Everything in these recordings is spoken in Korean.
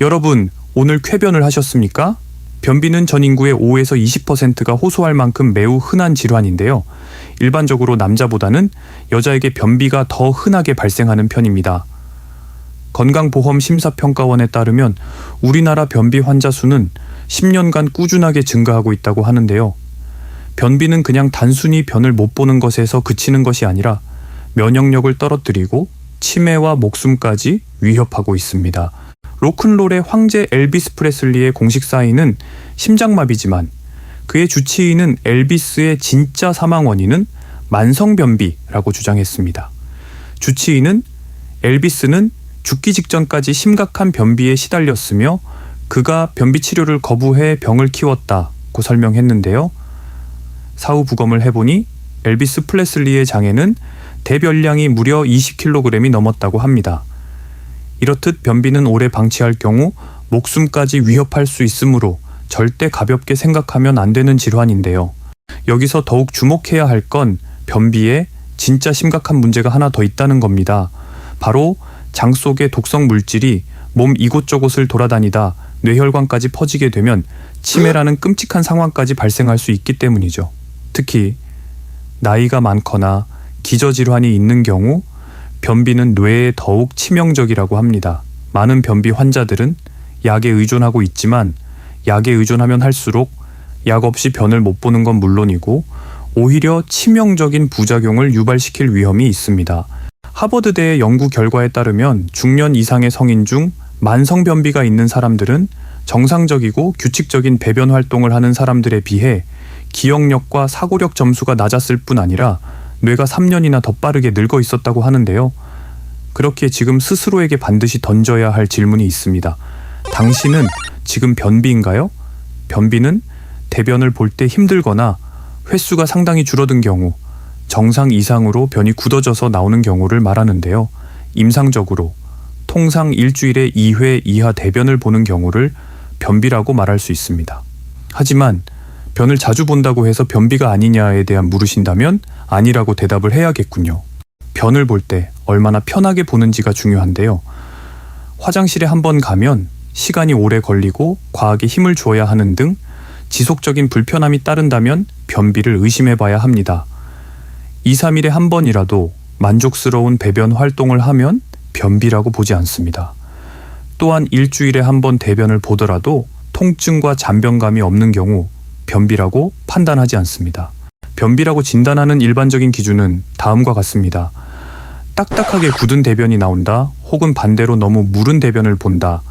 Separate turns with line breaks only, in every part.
여러분, 오늘 쾌변을 하셨습니까? 변비는 전 인구의 5에서 20%가 호소할 만큼 매우 흔한 질환인데요. 일반적으로 남자보다는 여자에게 변비가 더 흔하게 발생하는 편입니다. 건강보험심사평가원에 따르면 우리나라 변비 환자 수는 10년간 꾸준하게 증가하고 있다고 하는데요. 변비는 그냥 단순히 변을 못 보는 것에서 그치는 것이 아니라 면역력을 떨어뜨리고 치매와 목숨까지 위협하고 있습니다. 로큰롤의 황제 엘비스 프레슬리의 공식 사인은 심장마비지만 그의 주치의는 엘비스의 진짜 사망 원인은 만성변비라고 주장했습니다. 주치의는 엘비스는 죽기 직전까지 심각한 변비에 시달렸으며 그가 변비 치료를 거부해 병을 키웠다고 설명했는데요. 사후 부검을 해보니 엘비스 프레슬리의 장에는 대변량이 무려 20kg이 넘었다고 합니다. 이렇듯 변비는 오래 방치할 경우 목숨까지 위협할 수 있으므로 절대 가볍게 생각하면 안 되는 질환인데요. 여기서 더욱 주목해야 할 건 변비에 진짜 심각한 문제가 하나 더 있다는 겁니다. 바로 장 속의 독성 물질이 몸 이곳저곳을 돌아다니다 뇌혈관까지 퍼지게 되면 치매라는 끔찍한 상황까지 발생할 수 있기 때문이죠. 특히 나이가 많거나 기저질환이 있는 경우 변비는 뇌에 더욱 치명적이라고 합니다. 많은 변비 환자들은 약에 의존하고 있지만 약에 의존하면 할수록 약 없이 변을 못 보는 건 물론이고 오히려 치명적인 부작용을 유발시킬 위험이 있습니다. 하버드대의 연구 결과에 따르면 중년 이상의 성인 중 만성변비가 있는 사람들은 정상적이고 규칙적인 배변 활동을 하는 사람들에 비해 기억력과 사고력 점수가 낮았을 뿐 아니라 뇌가 3년이나 더 빠르게 늙어 있었다고 하는데요. 그렇기에 지금 스스로에게 반드시 던져야 할 질문이 있습니다. 당신은 지금 변비인가요? 변비는 대변을 볼 때 힘들거나 횟수가 상당히 줄어든 경우, 정상 이상으로 변이 굳어져서 나오는 경우를 말하는데요. 임상적으로 통상 일주일에 2회 이하 대변을 보는 경우를 변비라고 말할 수 있습니다. 하지만 변을 자주 본다고 해서 변비가 아니냐에 대한 물으신다면 아니라고 대답을 해야겠군요. 변을 볼 때 얼마나 편하게 보는지가 중요한데요. 화장실에 한번 가면 시간이 오래 걸리고 과하게 힘을 줘야 하는 등 지속적인 불편함이 따른다면 변비를 의심해 봐야 합니다. 2, 3일에 한 번이라도 만족스러운 배변 활동을 하면 변비라고 보지 않습니다. 또한 일주일에 한 번 대변을 보더라도 통증과 잔변감이 없는 경우 변비라고 판단하지 않습니다. 변비라고 진단하는 일반적인 기준은 다음과 같습니다. 딱딱하게 굳은 대변이 나온다, 혹은 반대로 너무 무른 대변을 본다,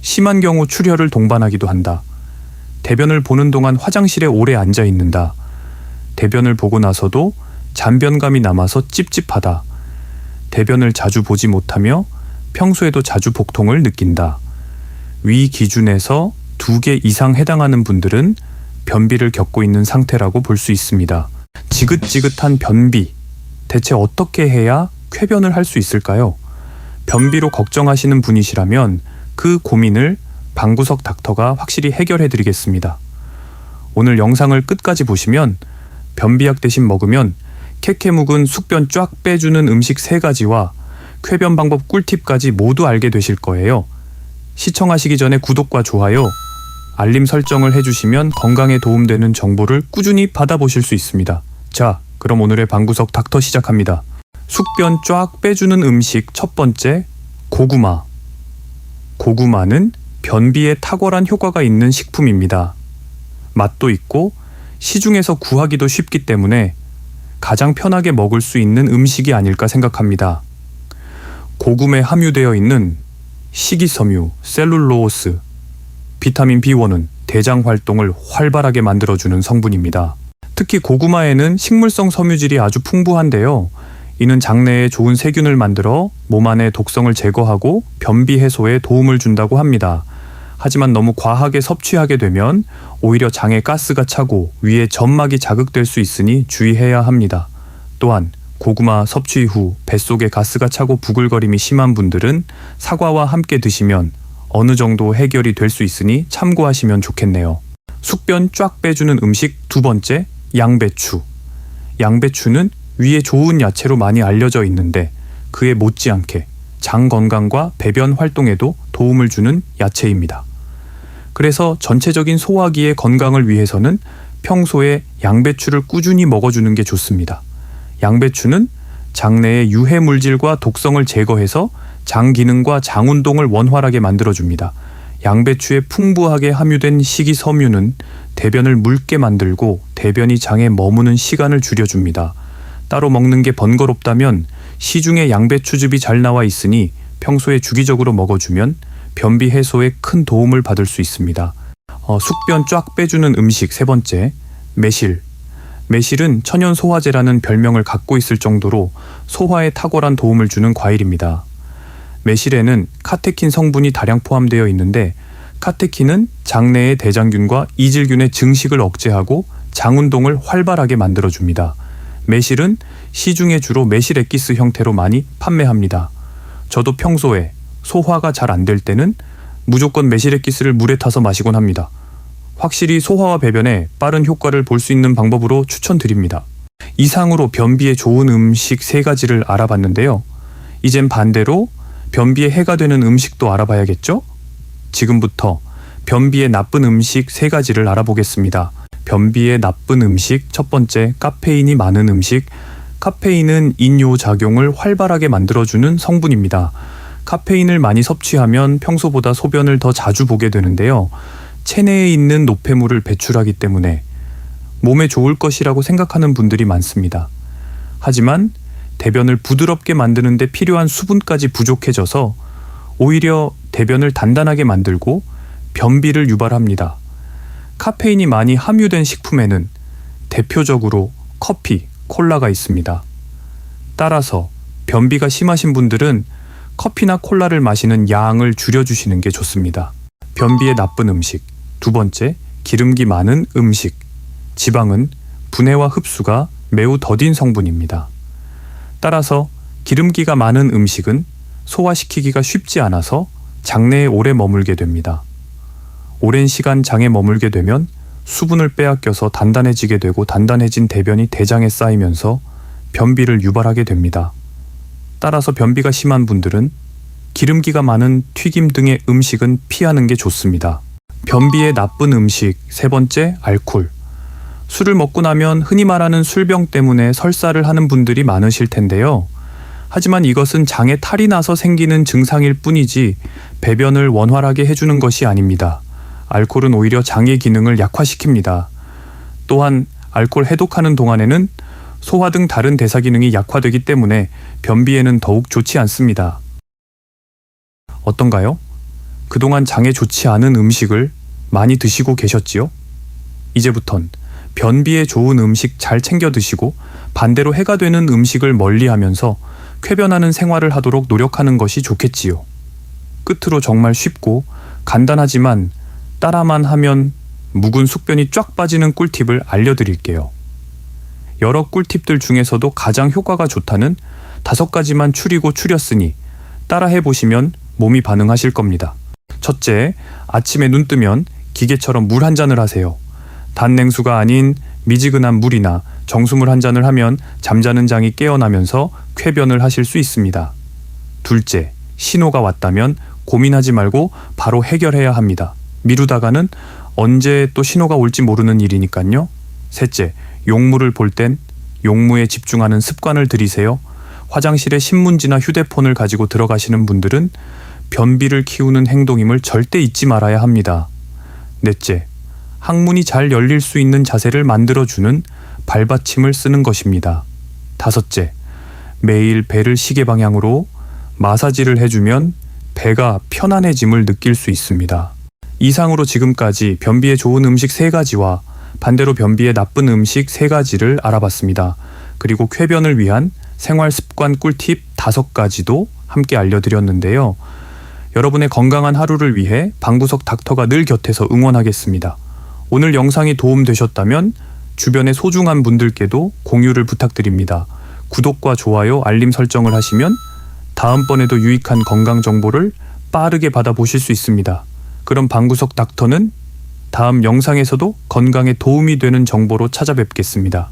심한 경우 출혈을 동반하기도 한다, 대변을 보는 동안 화장실에 오래 앉아 있는다, 대변을 보고 나서도 잔변감이 남아서 찝찝하다, 대변을 자주 보지 못하며 평소에도 자주 복통을 느낀다. 위 기준에서 2개 이상 해당하는 분들은 변비를 겪고 있는 상태라고 볼 수 있습니다. 지긋지긋한 변비, 대체 어떻게 해야 쾌변을 할 수 있을까요? 변비로 걱정하시는 분이시라면 그 고민을 방구석 닥터가 확실히 해결해 드리겠습니다. 오늘 영상을 끝까지 보시면 변비약 대신 먹으면 캐캐 묵은 숙변 쫙 빼주는 음식 3가지와 쾌변 방법 꿀팁까지 모두 알게 되실 거예요. 시청하시기 전에 구독과 좋아요, 알림 설정을 해주시면 건강에 도움되는 정보를 꾸준히 받아보실 수 있습니다. 자, 그럼 오늘의 방구석 닥터 시작합니다. 숙변 쫙 빼주는 음식 첫 번째, 고구마. 고구마는 변비에 탁월한 효과가 있는 식품입니다. 맛도 있고 시중에서 구하기도 쉽기 때문에 가장 편하게 먹을 수 있는 음식이 아닐까 생각합니다. 고구마에 함유되어 있는 식이섬유, 셀룰로스, 비타민 B1은 대장 활동을 활발하게 만들어주는 성분입니다. 특히 고구마에는 식물성 섬유질이 아주 풍부한데요. 이는 장내에 좋은 세균을 만들어 몸 안의 독성을 제거하고 변비 해소에 도움을 준다고 합니다. 하지만 너무 과하게 섭취하게 되면 오히려 장에 가스가 차고 위에 점막이 자극될 수 있으니 주의해야 합니다. 또한 고구마 섭취 후 뱃속에 가스가 차고 부글거림이 심한 분들은 사과와 함께 드시면 어느 정도 해결이 될 수 있으니 참고하시면 좋겠네요. 숙변 쫙 빼주는 음식 두 번째, 양배추. 양배추는 위에 좋은 야채로 많이 알려져 있는데 그에 못지않게 장 건강과 배변 활동에도 도움을 주는 야채입니다. 그래서 전체적인 소화기의 건강을 위해서는 평소에 양배추를 꾸준히 먹어주는 게 좋습니다. 양배추는 장내의 유해 물질과 독성을 제거해서 장 기능과 장 운동을 원활하게 만들어줍니다. 양배추에 풍부하게 함유된 식이섬유는 대변을 묽게 만들고 대변이 장에 머무는 시간을 줄여줍니다. 따로 먹는 게 번거롭다면 시중에 양배추즙이 잘 나와 있으니 평소에 주기적으로 먹어주면 변비 해소에 큰 도움을 받을 수 있습니다. 숙변 쫙 빼주는 음식 세 번째, 매실. 매실은 천연 소화제라는 별명을 갖고 있을 정도로 소화에 탁월한 도움을 주는 과일입니다. 매실에는 카테킨 성분이 다량 포함되어 있는데 카테킨은 장내의 대장균과 이질균의 증식을 억제하고 장 운동을 활발하게 만들어줍니다. 매실은 시중에 주로 매실 엑기스 형태로 많이 판매합니다. 저도 평소에 소화가 잘 안 될 때는 무조건 매실 엑기스를 물에 타서 마시곤 합니다. 확실히 소화와 배변에 빠른 효과를 볼 수 있는 방법으로 추천드립니다. 이상으로 변비에 좋은 음식 3가지를 알아봤는데요. 이젠 반대로 변비에 해가 되는 음식도 알아봐야겠죠? 지금부터 변비에 나쁜 음식 3가지를 알아보겠습니다. 변비에 나쁜 음식 첫 번째, 카페인이 많은 음식. 카페인은 인요 작용을 활발하게 만들어주는 성분입니다. 카페인을 많이 섭취하면 평소보다 소변을 더 자주 보게 되는데요. 체내에 있는 노폐물을 배출하기 때문에 몸에 좋을 것이라고 생각하는 분들이 많습니다. 하지만 대변을 부드럽게 만드는 데 필요한 수분까지 부족해져서 오히려 대변을 단단하게 만들고 변비를 유발합니다. 카페인이 많이 함유된 식품에는 대표적으로 커피, 콜라가 있습니다. 따라서 변비가 심하신 분들은 커피나 콜라를 마시는 양을 줄여주시는 게 좋습니다. 변비에 나쁜 음식. 두 번째, 기름기 많은 음식. 지방은 분해와 흡수가 매우 더딘 성분입니다. 따라서 기름기가 많은 음식은 소화시키기가 쉽지 않아서 장내에 오래 머물게 됩니다. 오랜 시간 장에 머물게 되면 수분을 빼앗겨서 단단해지게 되고 단단해진 대변이 대장에 쌓이면서 변비를 유발하게 됩니다. 따라서 변비가 심한 분들은 기름기가 많은 튀김 등의 음식은 피하는 게 좋습니다. 변비에 나쁜 음식 세 번째, 알코올. 술을 먹고 나면 흔히 말하는 술병 때문에 설사를 하는 분들이 많으실 텐데요. 하지만 이것은 장에 탈이 나서 생기는 증상일 뿐이지 배변을 원활하게 해주는 것이 아닙니다. 알코올은 오히려 장의 기능을 약화시킵니다. 또한 알코올 해독하는 동안에는 소화 등 다른 대사 기능이 약화되기 때문에 변비에는 더욱 좋지 않습니다. 어떤가요? 그동안 장에 좋지 않은 음식을 많이 드시고 계셨지요? 이제부턴 변비에 좋은 음식 잘 챙겨 드시고 반대로 해가 되는 음식을 멀리하면서 쾌변하는 생활을 하도록 노력하는 것이 좋겠지요. 끝으로 정말 쉽고 간단하지만 따라만 하면 묵은 숙변이 쫙 빠지는 꿀팁을 알려드릴게요. 여러 꿀팁들 중에서도 가장 효과가 좋다는 5가지만 추리고 추렸으니 따라해보시면 몸이 반응하실 겁니다. 첫째, 아침에 눈 뜨면 기계처럼 물 한 잔을 하세요. 단냉수가 아닌 미지근한 물이나 정수물 한 잔을 하면 잠자는 장이 깨어나면서 쾌변을 하실 수 있습니다. 둘째, 신호가 왔다면 고민하지 말고 바로 해결해야 합니다. 미루다가는 언제 또 신호가 올지 모르는 일이니까요. 셋째, 용무를 볼 땐 용무에 집중하는 습관을 들이세요. 화장실에 신문지나 휴대폰을 가지고 들어가시는 분들은 변비를 키우는 행동임을 절대 잊지 말아야 합니다. 넷째, 항문이 잘 열릴 수 있는 자세를 만들어주는 발받침을 쓰는 것입니다. 다섯째, 매일 배를 시계 방향으로 마사지를 해주면 배가 편안해짐을 느낄 수 있습니다. 이상으로 지금까지 변비에 좋은 음식 3가지와 반대로 변비에 나쁜 음식 3가지를 알아봤습니다. 그리고 쾌변을 위한 생활 습관 꿀팁 5가지도 함께 알려드렸는데요. 여러분의 건강한 하루를 위해 방구석 닥터가 늘 곁에서 응원하겠습니다. 오늘 영상이 도움되셨다면 주변의 소중한 분들께도 공유를 부탁드립니다. 구독과 좋아요, 알림 설정을 하시면 다음번에도 유익한 건강 정보를 빠르게 받아보실 수 있습니다. 그럼 방구석 닥터는 다음 영상에서도 건강에 도움이 되는 정보로 찾아뵙겠습니다.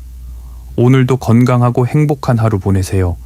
오늘도 건강하고 행복한 하루 보내세요.